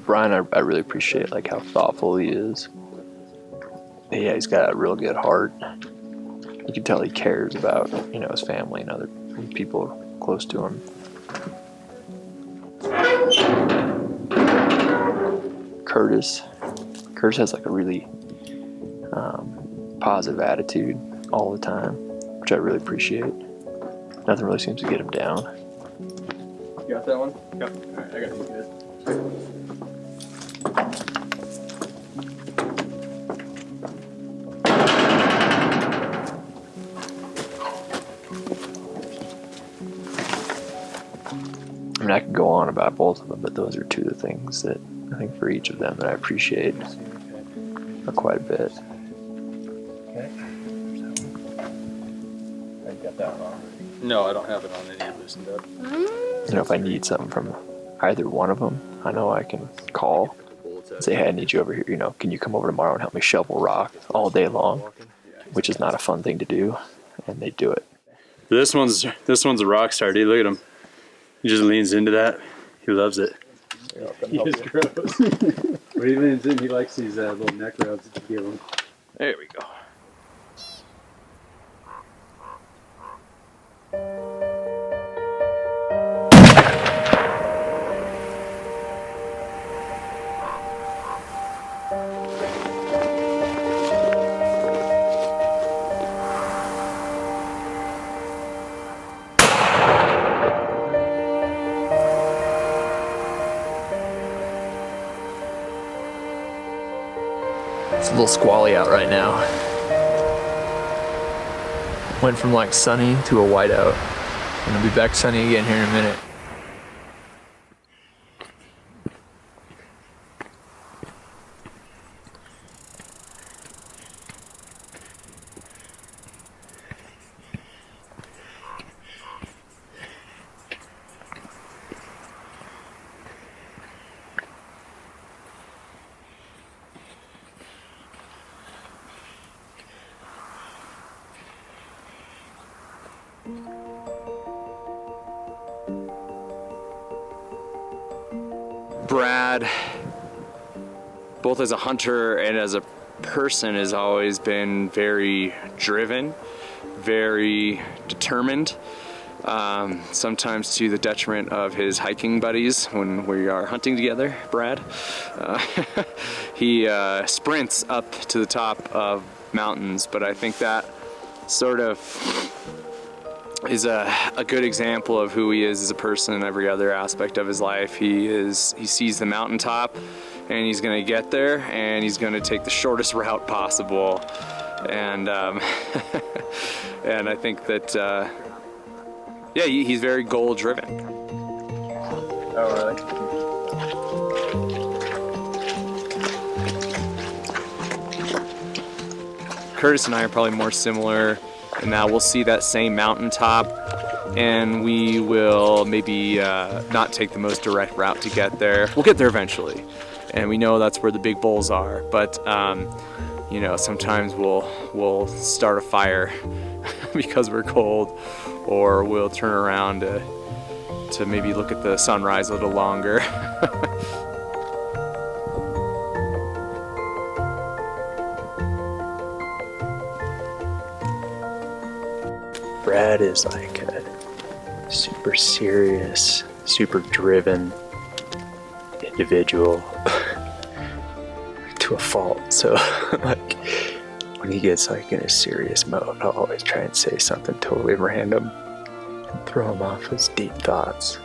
Brian, I really appreciate like how thoughtful he is. Yeah, he's got a real good heart. You can tell he cares about, his family and other people close to him. Kurtis has like a really positive attitude all the time, which I really appreciate. Nothing really seems to get him down. You got that one? Yep. Alright, I got you good. I mean, I could go on about both of them, but those are two of the things that I think for each of them that I appreciate quite a bit. Okay. I got that one on. No, I don't have it on any loosened up. If I need something from either one of them, I know I can call and say, hey, I need you over here. Can you come over tomorrow and help me shovel rock all day long? Which is not a fun thing to do, and they do it. This one's a rock star, dude. Look at him. He just leans into that. He loves it. He is gross. When he leans in, he likes these little neck rubs that you give him. There we go. It's a little squally out right now. Went from like sunny to a whiteout. And it'll be back sunny again here in a minute. Brad, both as a hunter and as a person, has always been very driven, very determined, sometimes to the detriment of his hiking buddies when we are hunting together. Brad, he sprints up to the top of mountains, but I think that sort of is a good example of who he is as a person in every other aspect of his life. He sees the mountaintop and he's gonna get there and he's gonna take the shortest route possible. And and I think that yeah, he's very goal driven. Oh, really? Kurtis and I are probably more similar in that we'll see that same mountaintop and we will maybe not take the most direct route to get there. We'll get there eventually, and we know that's where the big bulls are, but sometimes we'll start a fire because we're cold, or we'll turn around to maybe look at the sunrise a little longer. Brad is like a super serious, super driven individual to a fault. So like when he gets like in a serious mode, I'll always try and say something totally random and throw him off his deep thoughts.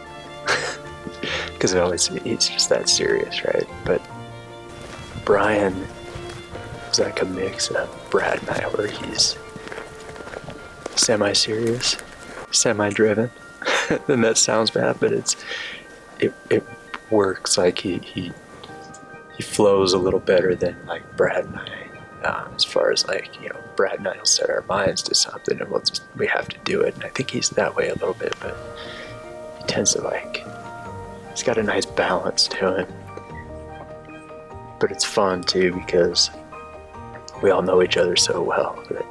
Because he's just that serious, right? But Brian is like a mix of Brad and I, where he's semi-serious, semi-driven. And that sounds bad, but it works. Like he flows a little better than like Brad and I, as far as like, Brad and I will set our minds to something and we have to do it. And I think he's that way a little bit, but he tends to he's got a nice balance to him. But it's fun too, because we all know each other so well that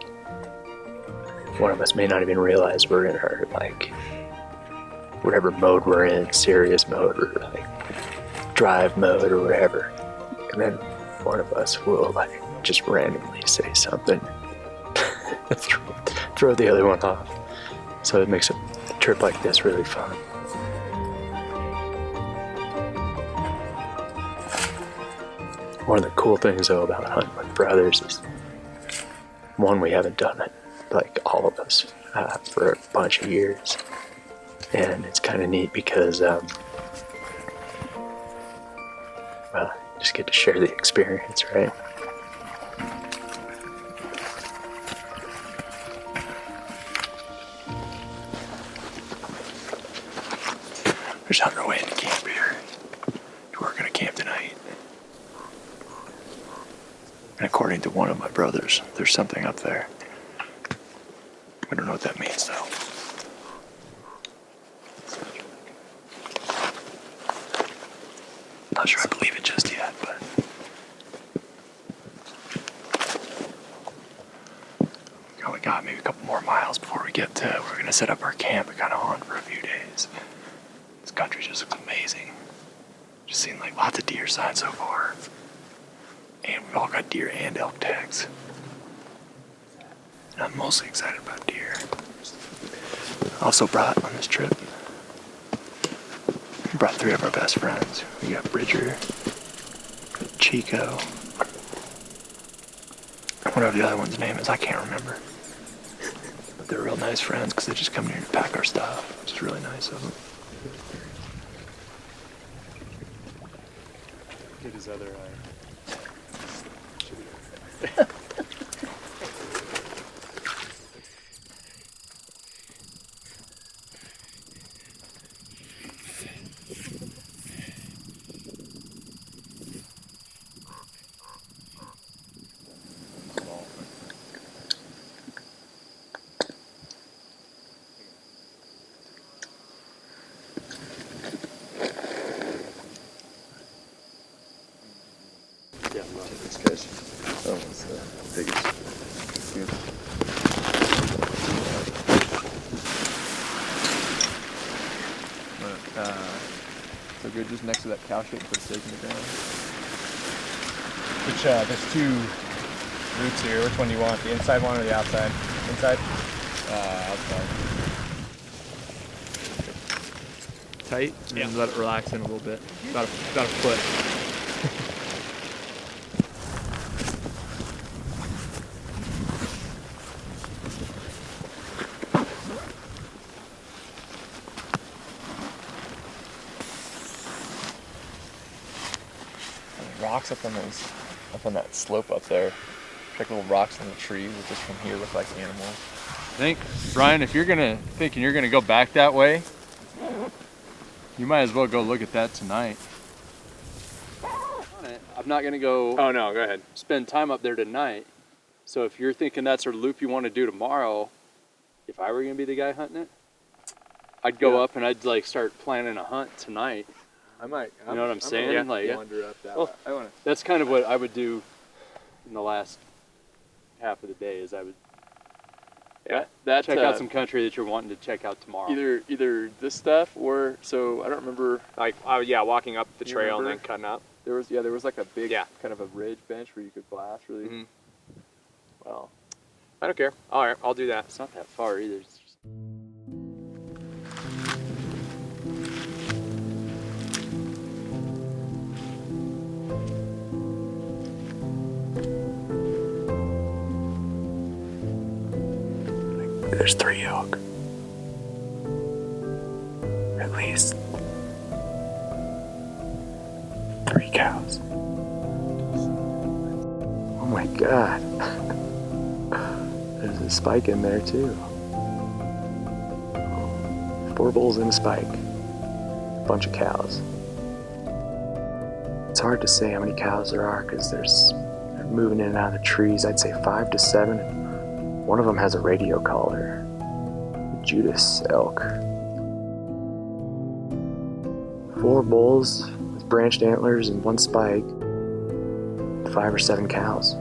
one of us may not even realize we're in our whatever mode we're in, serious mode, or drive mode or whatever, and then one of us will like just randomly say something, throw the other one off. So it makes a trip like this really fun. One of the cool things though about hunting with brothers is, one, we haven't done it, like all of us, for a bunch of years. And it's kind of neat because, well, you just get to share the experience, right? We're just on our way into camp here. We're going to camp tonight. And according to one of my brothers, there's something up there. I don't know what that means, though. Not sure I believe it just yet, but... we got maybe a couple more miles before we get to... We're going to set up our camp and kind of hunt for a few days. This country just looks amazing. Just seen like lots of deer signs so far. And we've all got deer and elk tags. And I'm mostly excited about deer. Also brought on this trip, we brought 3 of our best friends. We got Bridger, Chico, whatever the other one's name is, I can't remember. But they're real nice friends because they just come here to pack our stuff, which is really nice of them. Get his other eye. This guy's almost the biggest. So good, just next to that cow shit, put a stake in the ground. Which, there's 2 routes here. Which one do you want? The inside one or the outside? Inside? Outside. Tight, and then let it relax in a little bit. About a foot. Rocks up on that slope up there. Like little rocks in the trees that just from here look like animals. I think, Brian, if you're thinking you're gonna go back that way, you might as well go look at that tonight. I'm not gonna go. Oh no, go ahead. Spend time up there tonight. So if you're thinking that's a loop you want to do tomorrow, if I were gonna be the guy hunting it, I'd go up and I'd like start planning a hunt tonight. I might. You know what I'm saying? Yeah, like, wander up that well, way. I want to. that's kind of what I would do in the last half of the day. Is I would check out some country that you're wanting to check out tomorrow. Either this stuff or so I don't remember. Like, walking up the You trail and remember? then cutting up. There was like a big kind of a ridge bench where you could blast really Mhm. well. I don't care. All right, I'll do that. It's not that far either. It's just... There's 3 elk. At least 3 cows. Oh my god. There's a spike in there too. 4 bulls and a spike. A bunch of cows. It's hard to say how many cows there are because they're moving in and out of the trees. I'd say 5 to 7. One of them has a radio collar. Judas elk. 4 bulls with branched antlers and 1 spike. 5 or 7 cows.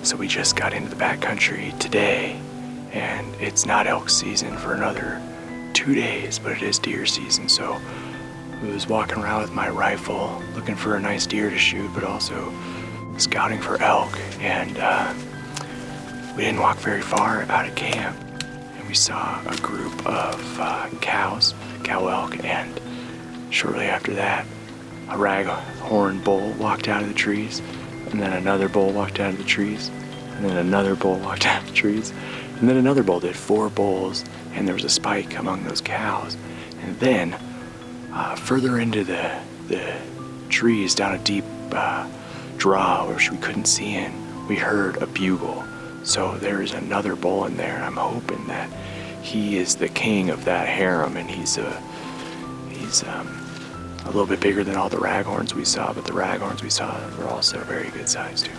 So we just got into the backcountry today, and it's not elk season for another 2 days, but it is deer season. So I was walking around with my rifle looking for a nice deer to shoot, but also scouting for elk. And we didn't walk very far out of camp, and we saw a group of cows, cow elk, and shortly after that, a raghorn bull walked out of the trees, and then another bull walked out of the trees, and then another bull walked out of the trees, and then another bull did. 4 bulls, and there was a spike among those cows. And then further into the trees, down a deep draw which we couldn't see in, we heard a bugle. So there is another bull in there. I'm hoping that he is the king of that harem, and he's a little bit bigger than all the raghorns we saw, but the raghorns we saw were also very good size too.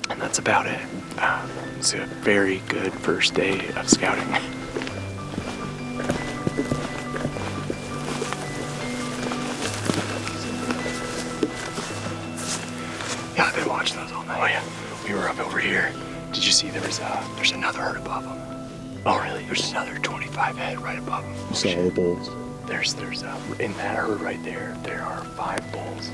And that's about it. It's a very good first day of scouting. Yeah, I've been watching those all night. Oh yeah, we were up over here. Did you see there's another herd above them? Oh really? There's another 25 head right above them. You saw all the bulls. There's in that herd right there are 5 bulls,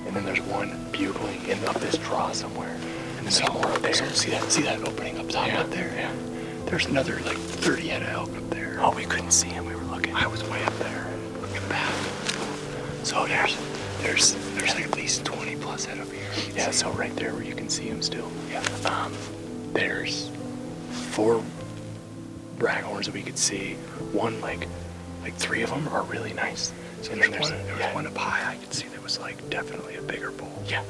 and then there's one bugling up this draw somewhere, and then there's more up there. So see that opening up top up there? Yeah. There's another like 30 head of elk up there. Oh, we couldn't see him. We were looking. I was way up there looking back. So there's like at least 20 plus head up here. Yeah. So right there where you can see him still. Yeah. There's 4 raghorns that we could see. One like 3 of them are really nice. So and then there was one up high I could see that was like definitely a bigger bull. Yeah.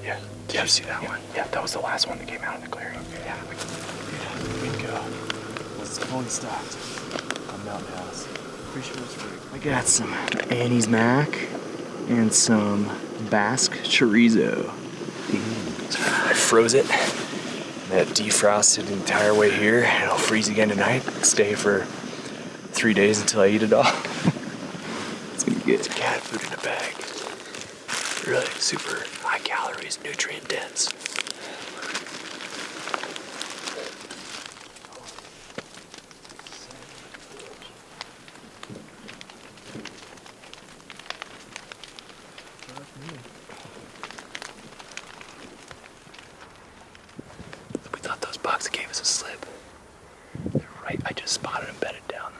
Did you see that one? Yeah, that was the last one that came out of the clearing. Okay. Yeah, we'd go. It's fully stocked on Mountain House. Pretty sure it's free. I got some Annie's Mac and some Basque chorizo. I froze it. That defrosted the entire way here. It'll freeze again tonight. Stay for 3 days until I eat it all. It's gonna be good. It's cat food in a bag. Really super high calories, nutrient dense. We thought those bucks gave us a slip. They're right. I just spotted them bedded down